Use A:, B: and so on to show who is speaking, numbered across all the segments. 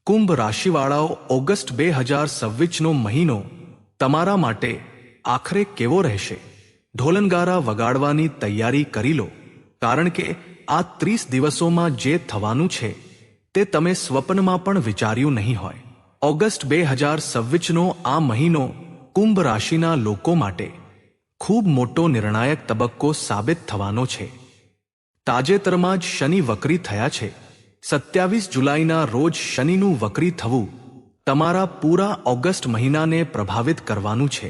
A: Kumbh રાશિવાળાઓ August 2026નો મહિનો તમારા માટે આખરે કેવો રહેશે? ઢોલનગારા વગાડવાની તૈયારી કરી લો, કારણ કે આ 30 દિવસોમાં જે થવાનું છે તે તમે સ્વપ્નમાં પણ વિચાર્યું નહીં હોય. ઓગસ્ટ 2026નો આ મહિનો કુંભ રાશિના લોકો માટે ખૂબ મોટો નિર્ણાયક તબક્કો સાબિત થવાનો છે. તાજેતરમાં જ શનિ વક્રી થયા છે. 27 જુલાઈના રોજ શનિનું વક્રી થવું તમારા પૂરા ઓગસ્ટ મહિનાને પ્રભાવિત કરવાનું છે.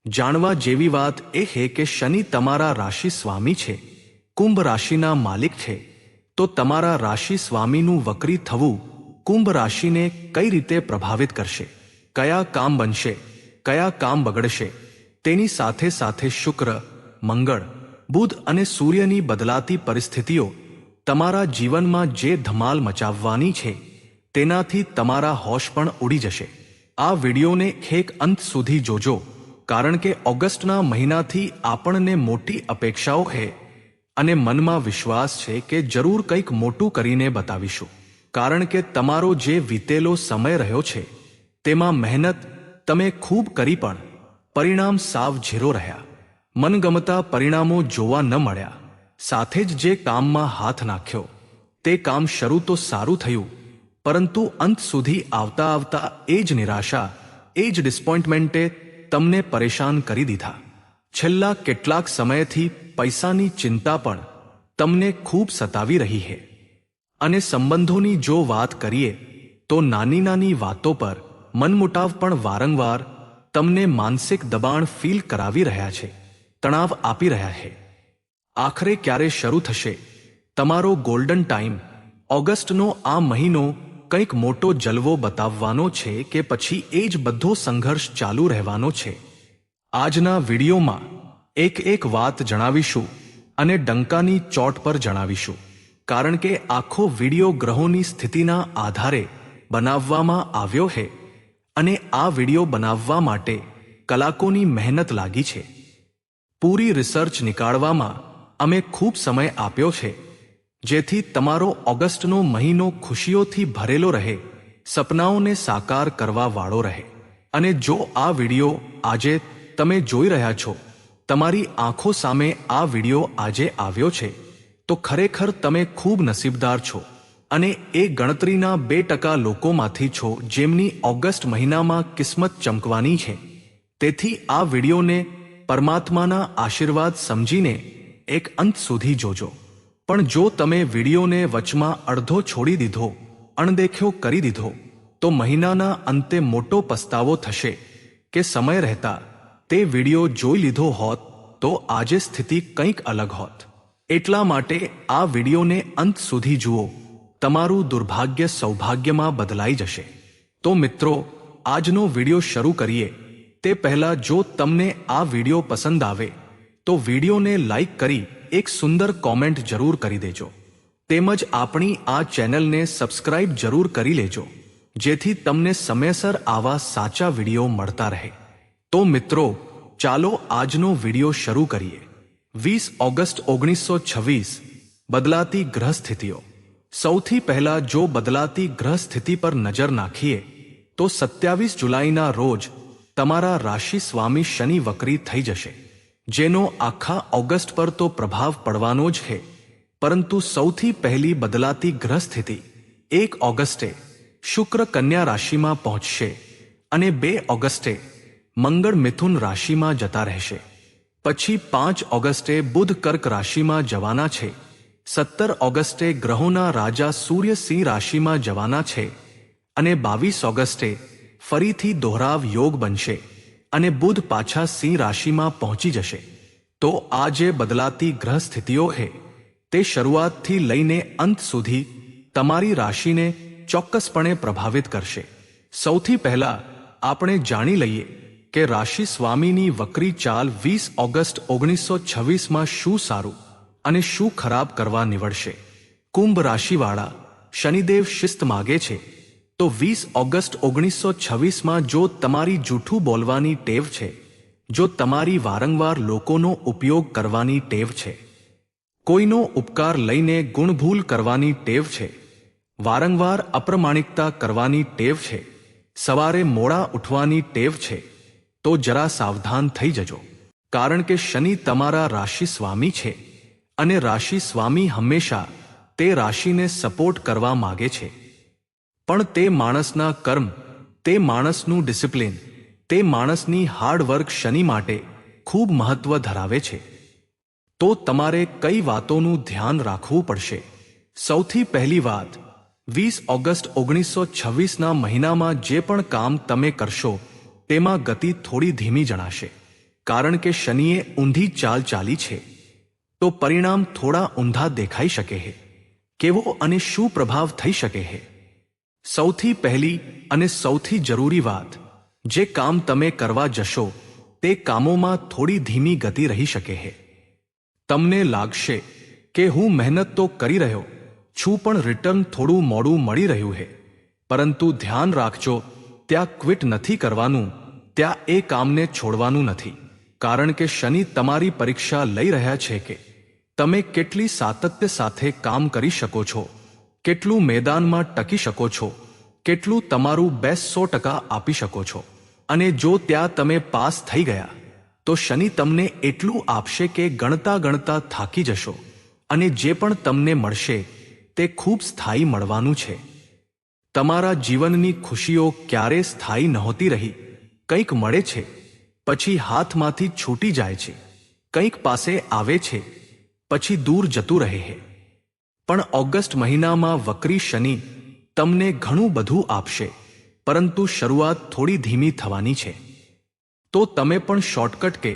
A: જાણવા જેવી વાત એ છે કે શનિ તમારા રાશિ સ્વામી છે, કુંભ રાશિના માલિક છે. તો તમારા રાશિ સ્વામીનું વક્રી થવું કુંભ રાશિને કઈ રીતે પ્રભાવિત કરશે? કયા કામ બનશે, કયા કામ બગડશે? તેની સાથે સાથે શુક્ર, મંગળ, બુધ અને સૂર્યની બદલાતી પરિસ્થિતિઓ તમારા જીવનમાં જે ધમાલ મચાવવાની છે તેનાથી તમારા હોશ પણ ઉડી જશે. આ વિડીયોને છેક અંત સુધી જોજો, કારણ કે ઓગસ્ટના મહિનાથી આપણને મોટી અપેક્ષાઓ છે અને મનમાં વિશ્વાસ છે કે જરૂર કંઈક મોટું કરીને બતાવીશું. કારણ કે તમારો જે વીતેલો સમય રહ્યો છે તેમાં મહેનત તમે ખૂબ કરી પણ પરિણામ સાવ ઝીરો રહ્યા. મનગમતા પરિણામો જોવા ન મળ્યા. સાથે જ જે કામમાં હાથ નાખ્યો તે કામ શરૂ તો સારું થયું, પરંતુ અંત સુધી આવતા આવતા એ જ નિરાશા, એ જ ડિસપોઇન્ટમેન્ટે તમને પરેશાન કરી દીધા. છેલ્લા કેટલાક સમયથી પૈસાની ચિંતા પણ તમને ખૂબ સતાવી રહી છે. અને સંબંધોની જો વાત કરીએ તો નાની નાની વાતો પર મનમુટાવ પણ વારંવાર તમને માનસિક દબાણ ફીલ કરાવી રહ્યા છે, તણાવ આપી રહ્યા છે. આખરે ક્યારે શરૂ થશે તમારો ગોલ્ડન ટાઈમ? ઓગસ્ટનો આ મહિનો કંઈક મોટો જલવો બતાવવાનો છે કે પછી એ જ બધો સંઘર્ષ ચાલુ રહેવાનો છે? આજના વિડીયોમાં એક વાત જણાવીશું અને ડંકાની ચોટ પર જણાવીશું, કારણ કે આખો વિડીયો ગ્રહોની સ્થિતિના આધારે બનાવવામાં આવ્યો છે અને આ વિડીયો બનાવવા માટે કલાકોની મહેનત લાગી છે. પૂરી રિસર્ચ નીકાળવામાં અમે ખૂબ સમય આપ્યો છે, જેથી તમારો ઓગસ્ટનો મહિનો ખુશીઓથી ભરેલો રહે, સપનાઓને સાકાર કરવા વાળો રહે. અને જો આ વિડીયો આજે તમે જોઈ રહ્યા છો, તમારી આંખો સામે આ વિડીયો આજે આવ્યો છે, તો ખરેખર તમે ખૂબ નસીબદાર છો અને એ ગણતરીના 2% લોકોમાંથી છો જેમની ઓગસ્ટ મહિનામાં કિસ્મત ચમકવાની છે. તેથી આ વિડીયોને પરમાત્માના આશીર્વાદ સમજીને એક અંત સુધી જોજો. પણ જો તમે વિડીયોને વચમાં અડધો છોડી દીધો, અણદેખ્યો કરી દીધો, તો મહિનાના અંતે મોટો પસ્તાવો થશે કે સમય રહેતા તે વિડીયો જોઈ લીધો હોત તો આજે સ્થિતિ કંઈક અલગ હોત. એટલા માટે આ વિડીયોને અંત સુધી જુઓ, તમારું દુર્ભાગ્ય સૌભાગ્યમાં બદલાઈ જશે. તો મિત્રો, આજનો વિડીયો શરૂ કરીએ તે પહેલા જો તમને આ વિડીયો પસંદ આવે તો વિડીયોને લાઈક કરી એક સુંદર કોમેન્ટ જરૂર કરી દેજો. તેમજ આપણી આ ચેનલને સબસ્ક્રાઇબ જરૂર કરી લેજો, જેથી તમને સમયસર આવા સાચા વિડીયો મળતા રહે. તો મિત્રો, ચાલો આજનો વિડીયો શરૂ કરીએ. 20 ઓગસ્ટ 1926 બદલાતી ગ્રહસ્થિતિઓ. સૌથી પહેલા જો બદલાતી ગ્રહસ્થિતિ પર નજર નાખીએ તો 27 જુલાઈના રોજ તમારા રાશિ સ્વામી શનિ વક્રી થઈ જશે, જેનો આખા ઓગસ્ટ પર તો પ્રભાવ પડવાનો જ છે. પરંતુ સૌથી પહેલી બદલાતી ગ્રહસ્થિતિ 1 ઓગસ્ટે શુક્ર કન્યા રાશિમાં પહોંચશે અને 2 ઓગસ્ટે મંગળ મિથુન રાશિમાં જતા રહેશે. પછી 5 ઓગસ્ટે બુધ કર્ક રાશિમાં જવાના છે. 17 ઓગસ્ટે ગ્રહોના રાજા સૂર્ય સિંહ રાશિમાં જવાના છે અને 22 ઓગસ્ટે ફરીથી દોહરાવ યોગ બનશે અને બુધ પાછા સિંહ રાશિમાં પહોંચી જશે. તો આ જે બદલાતી ગ્રહ સ્થિતિઓ છે તે શરૂઆતથી લઈને અંત સુધી તમારી રાશિને ચોક્કસપણે પ્રભાવિત કરશે. સૌથી પહેલા આપણે જાણી લઈએ કે રાશિ સ્વામીની વક્રી ચાલ 20 ઓગસ્ટ 1926માં શું સારું અને શું ખરાબ કરવા નીવડશે. કુંભ રાશિવાળા શનિદેવ શિસ્ત માગે છે, તો 20 ઓગસ્ટ 1926માં જો તમારી જૂઠું બોલવાની ટેવ છે, જો તમારી વારંવાર લોકોનો ઉપયોગ કરવાની ટેવ છે, કોઈનો ઉપકાર લઈને ગુણભૂલ કરવાની ટેવ છે, વારંવાર અપ્રમાણિકતા કરવાની ટેવ છે, સવારે મોડા ઉઠવાની ટેવ છે, તો જરા સાવધાન થઈ જજો, કારણ કે શનિ તમારા રાશિ સ્વામી છે અને રાશિ સ્વામી હંમેશા તે રાશિને સપોર્ટ કરવા માગે છે. પણ તે માણસના કર્મ, તે માણસનું ડિસિપ્લિન, તે માણસની હાર્ડવર્ક શનિ માટે ખૂબ મહત્વ ધરાવે છે. તો તમારે કઈ વાતોનું ધ્યાન રાખવું પડશે? સૌથી પહેલી વાત, 20 ઓગસ્ટ 1926ના મહિનામાં જે પણ કામ તમે કરશો તેમાં ગતિ થોડી ધીમી જણાશે, કારણ કે શનિએ ઊંધી ચાલ ચાલી છે. તો પરિણામ થોડા ઊંધા દેખાઈ શકે છે. કેવો અને શું પ્રભાવ થઈ શકે છે? સૌથી પહેલી અને સૌથી જરૂરી વાત, જે કામ તમે કરવા જશો તે કામોમાં થોડી ધીમી ગતિ રહી શકે છે. તમને લાગશે કે હું મહેનત તો કરી રહ્યો છું પણ રિટર્ન થોડું મોડું મળી રહ્યું છે, પરંતુ ધ્યાન રાખજો, ત્યાં ક્વિટ નથી કરવાનું, ત્યાં એ કામને છોડવાનું નથી, કારણ કે શનિ તમારી પરીક્ષા લઈ રહ્યા છે કે તમે કેટલી સાતત્ય સાથે કામ કરી શકો છો, કેટલું મેદાનમાં ટકી શકો છો, કેટલું તમારું બેસ્ટ 100% આપી શકો છો. અને જો ત્યાં તમે પાસ થઈ ગયા તો શનિ તમને એટલું આપશે કે ગણતા ગણતા થાકી જશો અને જે પણ તમને મળશે તે ખૂબ સ્થાયી મળવાનું છે. તમારા જીવનની ખુશીઓ ક્યારે સ્થાયી નહોતી રહી. કંઈક મળે છે, પછી હાથમાંથી છૂટી જાય છે, કંઈક પાસે આવે છે, પછી દૂર જતું રહે છે. પણ ઓગસ્ટ મહિનામાં વક્રી શનિ તમને ઘણું બધું આપશે, પરંતુ શરૂઆત થોડી ધીમી થવાની છે. તો તમે પણ શોર્ટકટ કે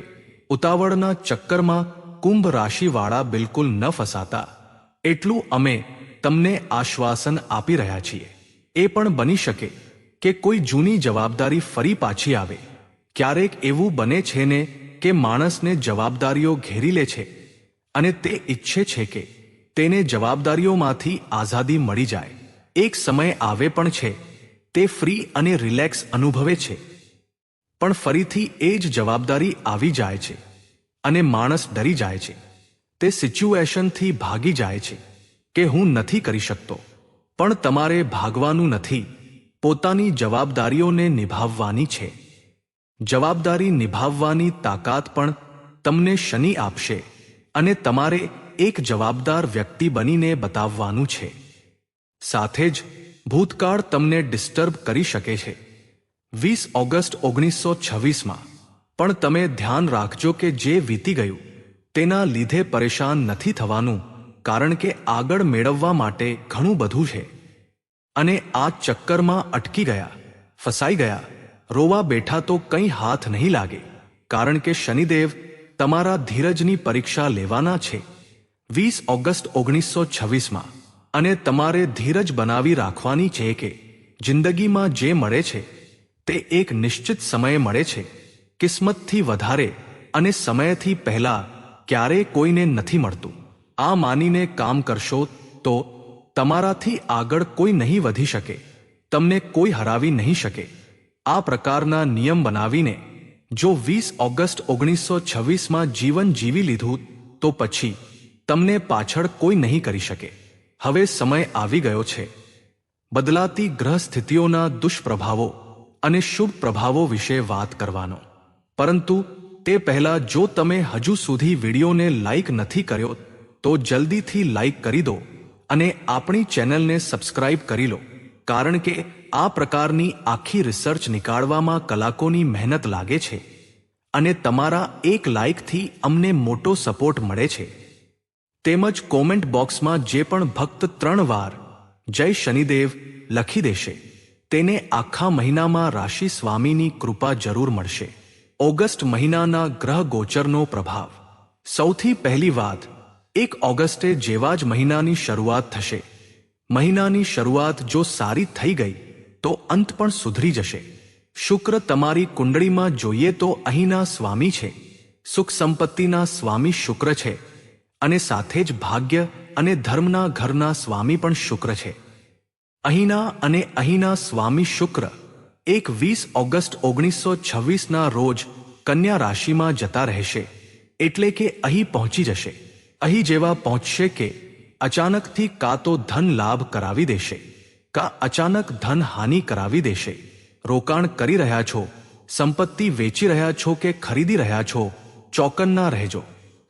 A: ઉતાવળના ચક્કરમાં કુંભ રાશિવાળા બિલકુલ ન ફસાતા, એટલું અમે તમને આશ્વાસન આપી રહ્યા છીએ. એ પણ બની શકે કે કોઈ જૂની જવાબદારી ફરી પાછી આવે. ક્યારેક એવું બને છે ને કે માણસને જવાબદારીઓ ઘેરી લે છે અને તે ઈચ્છે છે કે તેને જવાબદારીઓમાંથી આઝાદી મળી જાય. એક સમય આવે પણ છે તે ફ્રી અને રિલેક્સ અનુભવે છે, પણ ફરીથી એ જ જવાબદારી આવી જાય છે અને માણસ ડરી જાય છે. તે સિચ્યુએશનથી ભાગી જાય છે કે હું નથી કરી શકતો. પણ તમારે ભાગવાનું નથી, પોતાની જવાબદારીઓને નિભાવવાની છે. જવાબદારી નિભાવવાની તાકાત પણ તમને શનિ આપશે અને તમારે એક જવાબદાર વ્યક્તિ બનીને બતાવવાનું છે. સાથે જ ભૂતકાળ તમને ડિસ્ટર્બ કરી શકે છે. 20 ઓગસ્ટ 1926માં પણ તમે ધ્યાન રાખજો કે જે વીતી ગયું તેના લીધે પરેશાન નથી થવાનું, કારણ કે આગળ મેળવવા માટે ઘણું બધું છે. અને આ ચક્કરમાં અટકી ગયા, ફસાઈ ગયા, રોવા બેઠા તો કંઈ હાથ નહીં લાગે, કારણ કે શનિદેવ તમારા ધીરજની પરીક્ષા લેવાના છે 20 ઓગસ્ટ 1926માં. અને તમારે ધીરજ બનાવી રાખવાની છે કે જિંદગીમાં જે મળે છે તે એક નિશ્ચિત સમયે મળે છે. કિસ્મતથી વધારે અને સમયથી પહેલા ક્યારેય કોઈને નથી મળતું. આ માનીને કામ કરશો તો તમારાથી આગળ કોઈ નહીં વધી શકે, તમને કોઈ હરાવી નહીં શકે. આ પ્રકારના નિયમ બનાવીને જો 20 ઓગસ્ટ 1926માં જીવન જીવી લીધું તો પછી તમને પાછળ કોઈ નહીં કરી શકે. હવે સમય આવી ગયો છે બદલાતી ગ્રહ સ્થિતિઓના દુષ્પ્રભાવો અને શુભ પ્રભાવો વિશે વાત કરવાનો. પરંતુ તે પહેલા જો તમે હજુ સુધી વિડીયોને લાઈક નથી કર્યો તો જલ્દીથી લાઈક કરી દો અને આપણી ચેનલને સબસ્ક્રાઇબ કરી લો, કારણ કે આ પ્રકારની આખી રિસર્ચ નીકાળવામાં કલાકોની મહેનત લાગે છે અને તમારા એક લાઈકથી અમને મોટો સપોર્ટ મળે છે. તેમજ કોમેન્ટ બોક્સમાં જે પણ ભક્ત 3 વાર જય શનિદેવ લખી દેશે તેને આખા મહિનામાં રાશિ સ્વામીની કૃપા જરૂર મળશે. ઓગસ્ટ મહિનાના ગ્રહ ગોચરનો પ્રભાવ. સૌથી પહેલી વાત, 1 ઓગસ્ટે જેવા જ મહિનાની શરૂઆત થશે. મહિનાની શરૂઆત જો સારી થઈ ગઈ તો અંત પણ સુધરી જશે. શુક્ર તમારી કુંડળીમાં જોઈએ તો અહીંના સ્વામી છે, સુખ સંપત્તિના સ્વામી શુક્ર છે અને સાથે જ ભાગ્ય અને ધર્મના ઘરના સ્વામી પણ શુક્ર છે. અહીંના સ્વામી શુક્ર 20 ઓગસ્ટ 1926ના રોજ કન્યા રાશિમાં જતા રહેશે, એટલે કે અહીં પહોંચી જશે. અહીં જેવા પહોંચશે કે અચાનકથી કાં તો ધન લાભ કરાવી દેશે કા અચાનક ધન હાનિ કરાવી દેશે. રોકાણ કરી રહ્યા છો, સંપત્તિ વેચી રહ્યા છો કે ખરીદી રહ્યા છો, ચોકન્ના રહેજો,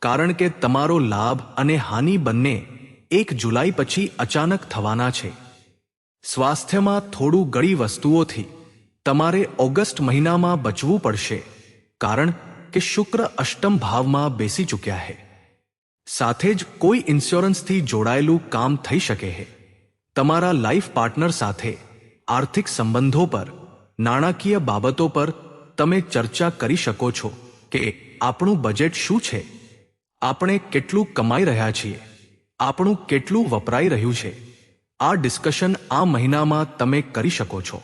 A: કારણ કે તમારો લાભ અને હાનિ બંને 1 જુલાઈ પછી અચાનક થવાના છે. સ્વાસ્થ્યમાં થોડું ગળી વસ્તુઓથી તમારે ઓગસ્ટ મહિનામાં બચવું પડશે, કારણ કે શુક્ર અષ્ટમ ભાવમાં બેસી ચૂક્યા છે. સાથે જ કોઈ ઇન્સ્યોરન્સથી જોડાયેલું કામ થઈ શકે છે. તમારા લાઈફ પાર્ટનર સાથે આર્થિક સંબંધો પર, નાણાકીય બાબતો પર તમે ચર્ચા કરી શકો છો કે આપણું બજેટ શું છે, આપણે કેટલું કમાઈ રહ્યા છીએ, આપણું કેટલું વપરાઈ રહ્યું છે. આ ડિસ્કશન આ મહિનામાં તમે કરી શકો છો.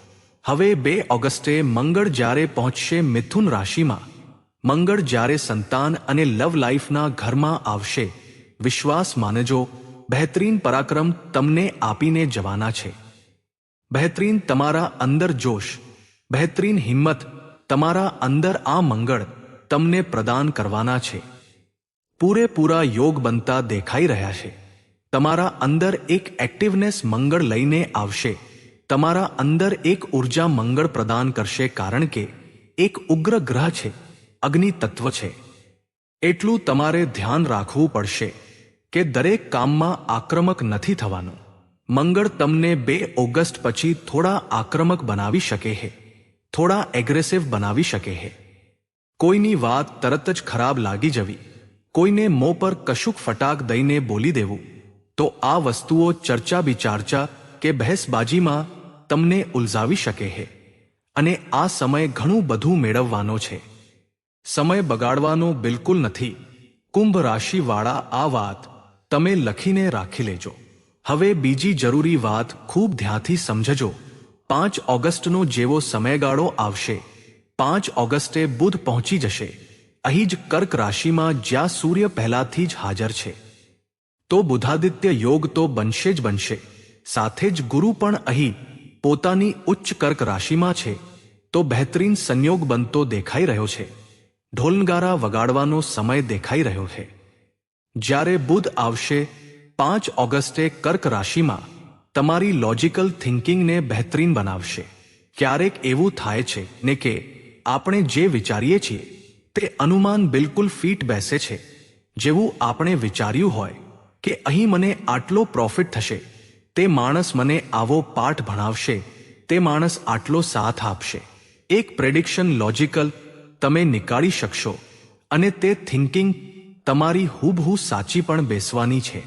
A: હવે 2 ઓગસ્ટે મંગળ જ્યારે પહોંચશે મિથુન રાશિમાં, મંગળ જ્યારે સંતાન અને લવ લાઈફના ઘરમાં આવશે, વિશ્વાસ માનજો, બહેતરીન પરાક્રમ તમને આપીને જવાના છે. બહેતરીન તમારા અંદર જોશ, બહેતરીન હિંમત તમારા અંદર આ મંગળ તમને પ્રદાન કરવાના છે. પૂરેપૂરા યોગ બનતા દેખાઈ રહ્યા છે. તમારા અંદર એક એક્ટિવનેસ મંગળ લઈને આવશે. તમારા અંદર એક ઉર્જા મંગળ પ્રદાન કરશે, કારણ કે એક ઉગ્ર ગ્રહ છે, અગ્નિ તત્વ છે. એટલું તમારે ધ્યાન રાખવું પડશે કે દરેક કામમાં આક્રમક નથી થવાનું. મંગળ તમને 2 ઓગસ્ટ પછી થોડા આક્રમક બનાવી શકે છે, થોડા એગ્રેસિવ બનાવી શકે છે. કોઈની વાત તરત જ ખરાબ લાગી જવી, કોઈને મોં પર કશુંક ફટાક દઈને બોલી દેવું, તો આ વસ્તુઓ ચર્ચા વિચારચા કે બહેસબાજીમાં તમને ઉલઝાવી શકે છે. અને આ સમય ઘણું બધું મેળવવાનો છે. સમય બગાડવાનો બિલકુલ નથી. કુંભ રાશિવાળા આ વાત તમે લખીને રાખી લેજો. હવે બીજી જરૂરી વાત ખૂબ ધ્યાનથી સમજજો. 5 ઓગસ્ટનો જેવો સમયગાળો આવશે, 5 ઓગસ્ટે બુધ પહોંચી જશે અહીં જ કર્ક રાશિમાં, જ્યાં સૂર્ય પહેલાથી જ હાજર છે. તો બુધાદિત્ય યોગ તો બનશે જ બનશે, સાથે જ ગુરુ પણ અહીં પોતાની ઉચ્ચ કર્ક રાશિમાં છે. તો બહેતરીન સંયોગ બનતો દેખાઈ રહ્યો છે. ઢોલનગારા વગાડવાનો સમય દેખાઈ રહ્યો છે. જ્યારે બુધ આવશે 5 ઓગસ્ટે કર્ક રાશિમાં, તમારી લોજિકલ થિંકિંગને બહેતરીન બનાવશે. ક્યારેક એવું થાય છે ને કે આપણે જે વિચારીએ છીએ તે અનુમાન બિલકુલ ફિટ બેસે છે. જેવું આપણે વિચાર્યું હોય કે અહીં મને આટલો પ્રોફિટ થશે, તે માણસ મને આવો પાઠ ભણાવશે, તે માણસ આટલો સાથ આપશે. એક પ્રેડિક્શન લોજિકલ તમે નીકાળી શકશો અને તે થિંકિંગ તમારી હુબહુ સાચી પણ બેસવાની છે.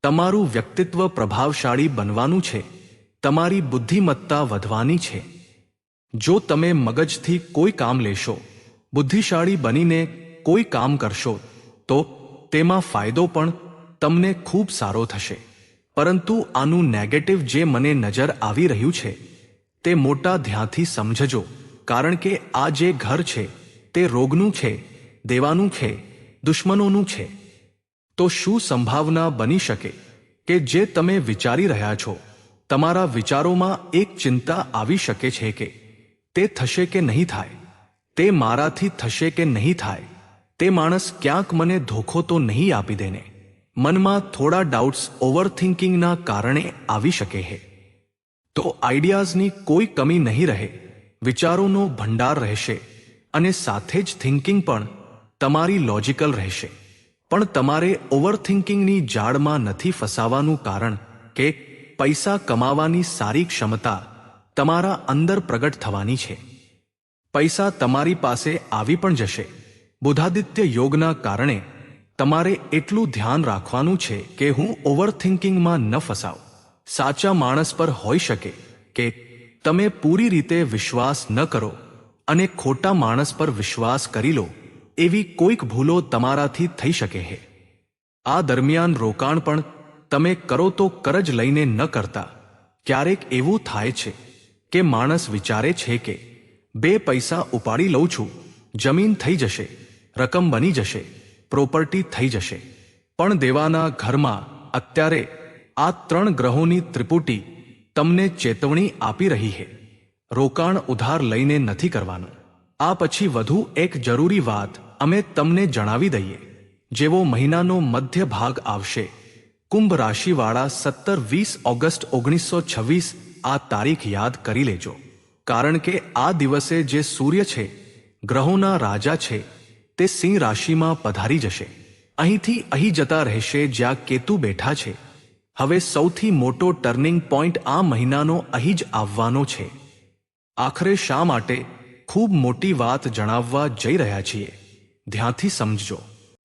A: તમારું વ્યક્તિત્વ પ્રભાવશાળી બનવાનું છે. તમારી બુદ્ધિમત્તા વધવાની છે. જો તમે મગજથી કોઈ કામ લેશો, બુદ્ધિશાળી બનીને કોઈ કામ કરશો, તો તેમાં ફાયદો પણ તમને ખૂબ સારો થશે. પરંતુ આનું નેગેટિવ જે મને નજર આવી રહ્યું છે, તે મોટા ધ્યાનથી સમજજો, કારણ કે આ જે ઘર છે તે રોગનું છે, દેવાનું છે, દુશ્મનોનું છે. તો શું સંભાવના બની શકે કે જે તમે વિચારી રહ્યા છો, તમારા વિચારોમાં એક ચિંતા આવી શકે છે કે તે થશે કે નહીં થાય, તે મારાથી થશે કે નહીં થાય, તે માણસ ક્યાંક મને ધોખો તો નહીં આપી દેને. મનમાં થોડા ડાઉટ્સ ઓવરથિંકિંગના કારણે આવી શકે છે. તો આઈડિયાઝની કોઈ કમી નહીં રહે, વિચારોનો ભંડાર રહેશે અને સાથે જ થિંકિંગ પણ તમારી લોજિકલ રહેશે. પણ તમારે ઓવરથિંકિંગની જાળમાં નથી ફસાવાનું, કારણ કે પૈસા કમાવાની સારી ક્ષમતા તમારા અંદર પ્રગટ થવાની છે. પૈસા તમારી પાસે આવી પણ જશે. બુધાદિત્ય યોગના કારણે તમારે એટલું ધ્યાન રાખવાનું છે કે હું ઓવરથિંકિંગમાં ન ફસાવ. સાચા માણસ પર હોઈ શકે કે તમે પૂરી રીતે વિશ્વાસ ન કરો અને ખોટા માણસ પર વિશ્વાસ કરી લો, એવી કોઈક ભૂલો તમારાથી થઈ શકે છે. આ દરમિયાન રોકાણ પણ તમે કરો તો કરજ લઈને ન કરતા. ક્યારેક એવું થાય છે કે માણસ વિચારે છે કે 2 પૈસા ઉપાડી લઉં છું, જમીન થઈ જશે, રકમ બની જશે, પ્રોપર્ટી થઈ જશે. પણ દેવાના ઘરમાં અત્યારે આ 3 ગ્રહોની ત્રિપુટી તમને ચેતવણી આપી રહી છે. રોકાણ ઉધાર લઈને નથી કરવાનું. આ પછી વધુ એક જરૂરી વાત અમે તમને જણાવી દઈએ. જેવો મહિનાનો મધ્ય ભાગ આવશે, કુંભ રાશિવાળા 17-20 ઓગસ્ટ 1926 આ તારીખ યાદ કરી લેજો, કારણ કે આ દિવસે જે સૂર્ય છે, ગ્રહોના રાજા છે, તે સિંહ રાશિમાં પધારી જશે. અહીંથી અહીં જતા રહેશે જ્યાં કેતુ બેઠા છે. હવે સૌથી મોટો ટર્નિંગ પોઈન્ટ આ મહિનાનો અહીં જ આવવાનો છે. આખરે શા માટે? ખૂબ મોટી વાત જણાવવા જઈ રહ્યા છીએ, ધ્યાનથી સમજજો.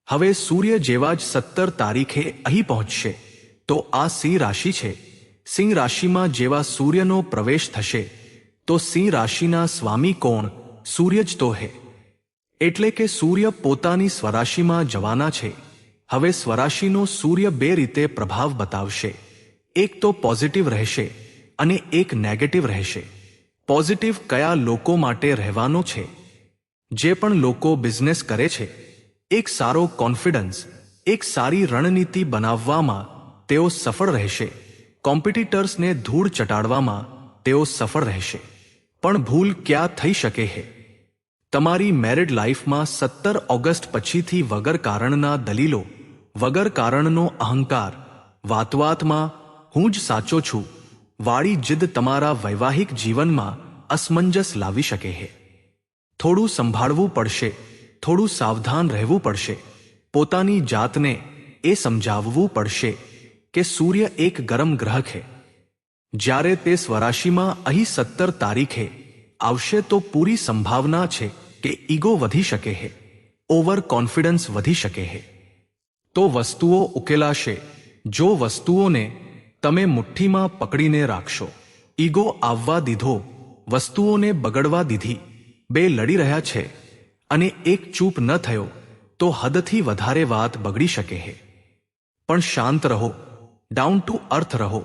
A: હવે સૂર્ય જેવા જ 17 તારીખે અહીં પહોંચશે તો આ સિંહ રાશિ છે. સિંહ રાશિમાં જેવા સૂર્યનો પ્રવેશ થશે તો સિંહ રાશિના સ્વામી કોણ? સૂર્ય જ તો હે. એટલે કે સૂર્ય પોતાની સ્વરાશિમાં જવાના છે. હવે સ્વરાશિનો સૂર્ય બે રીતે પ્રભાવ બતાવશે. એક તો પોઝિટિવ રહેશે અને એક નેગેટિવ રહેશે. પોઝિટિવ કયા લોકો માટે રહેવાનો છે? જે પણ લોકો બિઝનેસ કરે છે, એક સારો કોન્ફિડન્સ, એક સારી રણનીતિ બનાવવામાં તેઓ સફળ રહેશે. કોમ્પિટિટર્સને ધૂળ ચટાડવામાં તેઓ સફળ રહેશે. પણ ભૂલ ક્યાં થઈ શકે છે? તમારી મેરિડ લાઈફમાં 17 ઓગસ્ટ પછીથી વગર કારણના દલીલો, વગર કારણનો અહંકાર, વાતવાતમાં હું જ સાચો છું વાળી જીદ તમારા વૈવાહિક જીવનમાં અસમંજસ લાવી શકે છે. થોડું સંભાળવું પડશે, થોડું સાવધાન રહેવું પડશે. પોતાની જાતને એ સમજાવવું પડશે કે સૂર્ય એક ગરમ ગ્રહ છે. જ્યારે તે સ્વરાશિમાં અહીં 17 તારીખે આવશે તો પૂરી સંભાવના છે કે ઈગો વધી શકે છે, ઓવર કોન્ફિડન્સ વધી શકે છે. તો વસ્તુઓ ઉકેલાશે જો વસ્તુઓને તમે મુઠ્ઠીમાં પકડીને રાખશો. ઈગો આવવા દીધો, વસ્તુઓને બગડવા દીધી, બે લડી રહ્યા છે અને એક ચૂપ ન થયો તો હદથી વધારે વાત બગડી શકે છે. પણ શાંત રહો, ડાઉન ટુ અર્થ રહો.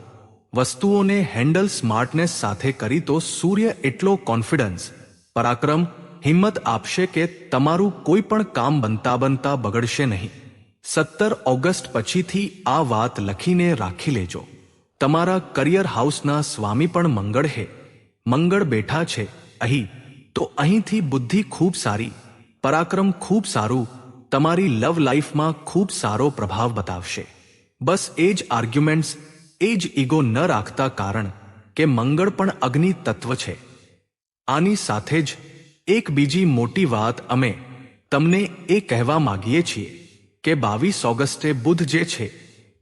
A: વસ્તુઓને હેન્ડલ સ્માર્ટનેસ સાથે કરી તો સૂર્ય એટલો કોન્ફિડન્સ, પરાક્રમ, હિંમત આપશે કે તમારું કોઈ પણ કામ બનતા બગડશે નહીં. 17 ઓગસ્ટ પછીથી આ વાત લખીને રાખી લેજો. તમારા કરિયર હાઉસના સ્વામી પણ મંગળ હે. મંગળ બેઠા છે અહીં તો અહીંથી બુદ્ધિ ખૂબ સારી, પરાક્રમ ખૂબ સારું, તમારી લવ લાઈફમાં ખૂબ સારો પ્રભાવ બતાવશે. બસ એ જ આર્ગ્યુમેન્ટ્સ, એ જ ઈગો ન રાખતા, કારણ કે મંગળ પણ અગ્નિ તત્વ છે. આની સાથે જ એક બીજી મોટી વાત અમે તમને એ કહેવા માગીએ છીએ કે 22 ઓગસ્ટે બુધ જે છે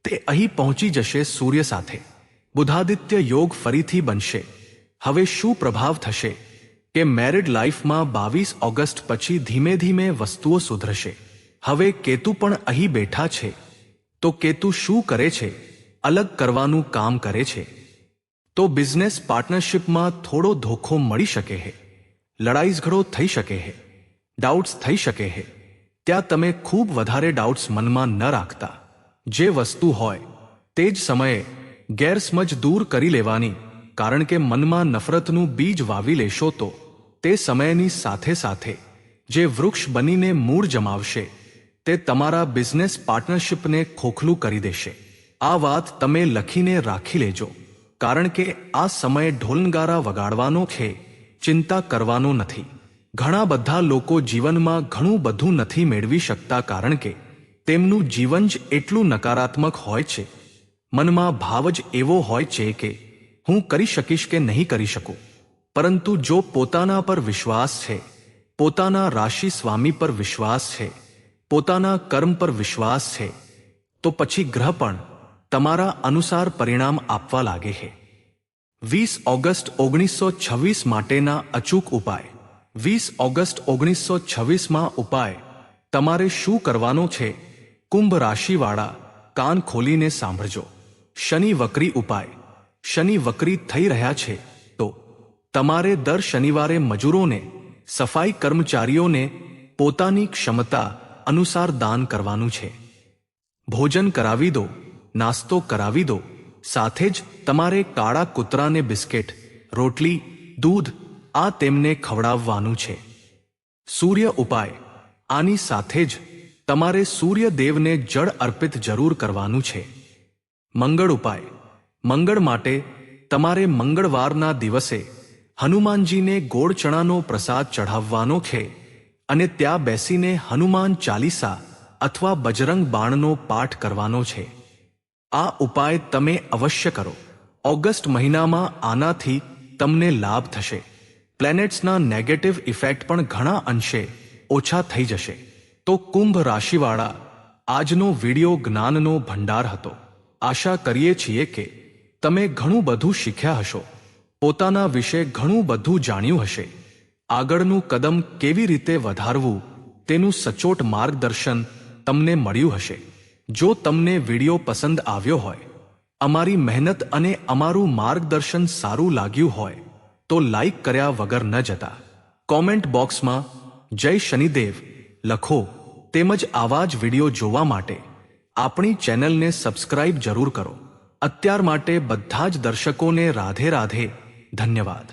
A: તે અહીં પહોંચી જશે સૂર્ય સાથે. બુધાદિત્ય યોગ ફરીથી બનશે. હવે શું પ્રભાવ થશે કે મેરિડ લાઈફમાં 22 ઓગસ્ટ પછી ધીમે ધીમે વસ્તુઓ સુધરશે. હવે કેતુ પણ અહીં બેઠા છે તો કેતુ શું કરે છે? અલગ કરવાનું કામ કરે છે. તો બિઝનેસ પાર્ટનરશિપમાં થોડો ધોખો મળી શકે છે, લડાઈ ઝઘડો થઈ શકે છે, ડાઉટ્સ થઈ શકે છે. ત્યાં તમે ખૂબ વધારે ડાઉટ્સ મનમાં ન રાખતા. જે વસ્તુ હોય તે જ સમયે ગેરસમજ દૂર કરી લેવાની, કારણ કે મનમાં નફરતનું બીજ વાવી લેશો તો તે સમયની સાથે સાથે જે વૃક્ષ બનીને મૂળ જમાવશે તે તમારા બિઝનેસ પાર્ટનરશિપને ખોખલું કરી દેશે. આ વાત તમે લખીને રાખી લેજો, કારણ કે આ સમયે ઢોલનગારા વગાડવાનો છે, ચિંતા કરવાનો નથી. ઘણા બધા લોકો જીવનમાં ઘણું બધું નથી મેળવી શકતા, કારણ કે તેમનું જીવન જ એટલું નકારાત્મક હોય છે. મનમાં ભાવ જ એવો હોય છે કે હું કરી શકીશ કે નહીં કરી શકું. પરંતુ જો પોતાના પર વિશ્વાસ છે, પોતાના રાશિ સ્વામી પર વિશ્વાસ છે, પોતાના કર્મ પર વિશ્વાસ છે, તો પછી ગ્રહ પણ તમારા અનુસાર પરિણામ આપવા લાગે છે. 20 ઓગસ્ટ 1926 માટેના અચૂક ઉપાય. 20 ઓગસ્ટ 1926માં ઉપાય તમારે શું કરવાનો છે? કુંભ રાશિવાળા કાન ખોલીને સાંભળજો. શનિ વક્રી ઉપાય. શનિ વક્રી થઈ રહ્યા છે તો તમારે દર શનિવારે મજૂરોને, સફાઈ કર્મચારીઓને પોતાની ક્ષમતા અનુસાર દાન કરવાનું છે. ભોજન કરાવી દો, નાસ્તો કરાવી દો. સાથે જ તમારે કાળા કૂતરાને બિસ્કિટ, રોટલી, દૂધ આ તેમને ખવડાવવાનું છે. સૂર્ય ઉપાય. આની સાથે જ તમારે સૂર્યદેવને જળ અર્પિત જરૂર કરવાનું છે. મંગળ ઉપાય. મંગળ માટે તમારે મંગળવારના દિવસે હનુમાનજીને ગોળ ચણાનો પ્રસાદ ચઢાવવાનો છે અને ત્યાં બેસીને હનુમાન ચાલીસા અથવા બજરંગ બાણનો પાઠ કરવાનો છે. આ ઉપાય તમે અવશ્ય કરો. ઓગસ્ટ મહિનામાં આનાથી તમને લાભ થશે. પ્લેનેટ્સના નેગેટિવ ઇફેક્ટ પણ ઘણા અંશે ઓછા થઈ જશે. તો કુંભ રાશિવાળા, આજનો વિડિયો જ્ઞાનનો ભંડાર હતો. આશા કરીએ છીએ કે તમે ઘણું બધું શીખ્યા હશો, પોતાના વિશે ઘણું બધું જાણ્યું હશે. આગળનું કદમ કેવી રીતે વધારવું તેનું સચોટ માર્ગદર્શન તમને મળ્યું હશે. જો તમને વિડિયો પસંદ આવ્યો હોય, અમારી મહેનત અને અમારું માર્ગદર્શન સારું લાગ્યું હોય તો લાઈક કર્યા વગર ન જતા. કોમેન્ટ બોક્સમાં જય શનિદેવ લખો. તેમજ આવા જ વિડિયો જોવા માટે આપણી ચેનલને સબસ્ક્રાઇબ જરૂર કરો. અત્યાર માટે બધા જ દર્શકોને રાધે રાધે. ધન્યવાદ.